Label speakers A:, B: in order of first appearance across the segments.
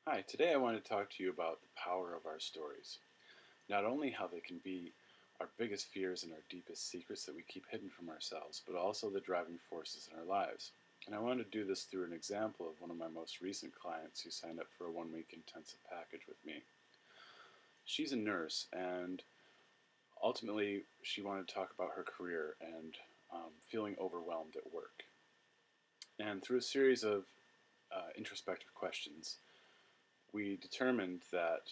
A: Hi, today I want to talk to you about the power of our stories. Not only how they can be our biggest fears and our deepest secrets that we keep hidden from ourselves, but also the driving forces in our lives. And I want to do this through an example of one of my most recent clients who signed up for a 1 week intensive package with me. She's a nurse, and ultimately she wanted to talk about her career and feeling overwhelmed at work. And through a series of introspective questions, we determined that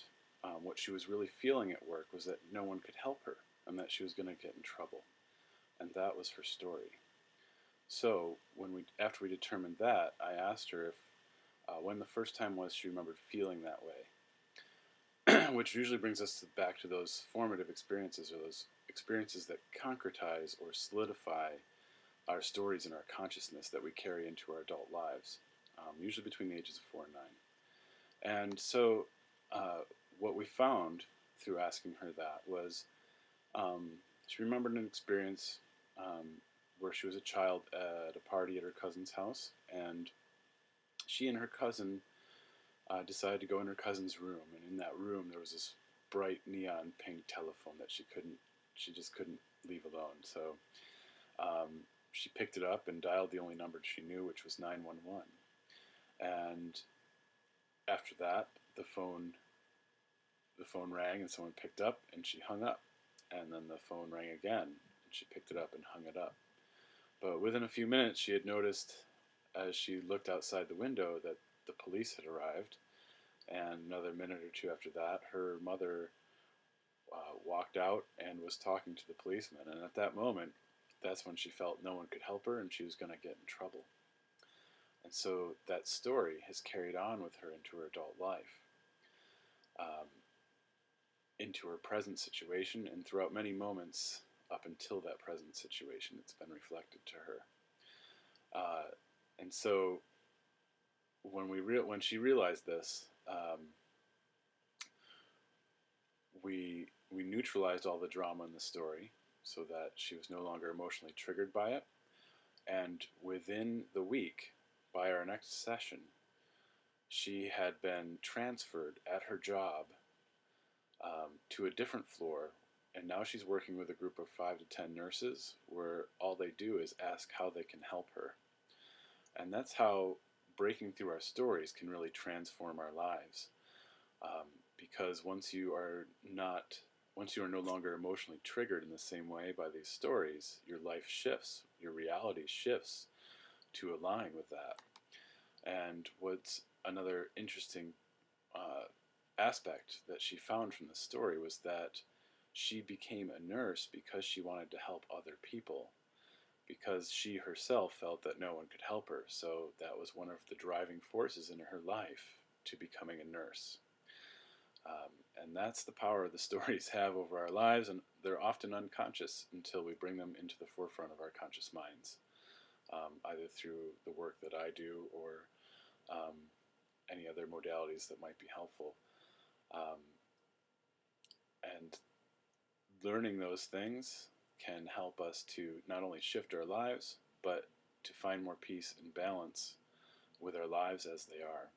A: what she was really feeling at work was that no one could help her and that she was going to get in trouble. And that was her story. So after we determined that, I asked her if when the first time was she remembered feeling that way, which usually brings us back to those formative experiences or those experiences that concretize or solidify our stories in our consciousness that we carry into our adult lives, usually between the ages of 4 and 9. And so what we found through asking her that was she remembered an experience where she was a child at a party at her cousin's house, and she and her cousin decided to go in her cousin's room, and in that room there was this bright neon pink telephone that she just couldn't leave alone. So she picked it up and dialed the only number she knew, which was 911. And after that, the phone rang and someone picked up and she hung up. And then the phone rang again and she picked it up and hung it up. But within a few minutes, she had noticed as she looked outside the window that the police had arrived. And another minute or two after that, her mother walked out and was talking to the policeman. And at that moment, that's when she felt no one could help her and she was going to get in trouble. And so that story has carried on with her into her adult life, into her present situation, and throughout many moments up until that present situation, it's been reflected to her. And so when she realized this, we neutralized all the drama in the story so that she was no longer emotionally triggered by it. And within the week, by our next session, she had been transferred at her job to a different floor, and now she's working with a group of 5 to 10 nurses where all they do is ask how they can help her. And that's how breaking through our stories can really transform our lives. Because once you are no longer emotionally triggered in the same way by these stories, your life shifts, your reality shifts to align with that. And what's another interesting aspect that she found from the story was that she became a nurse because she wanted to help other people, because she herself felt that no one could help her. So that was one of the driving forces in her life to becoming a nurse. And that's the power the stories have over our lives, and they're often unconscious until we bring them into the forefront of our conscious minds, either through the work that I do or any other modalities that might be helpful. And learning those things can help us to not only shift our lives, but to find more peace and balance with our lives as they are.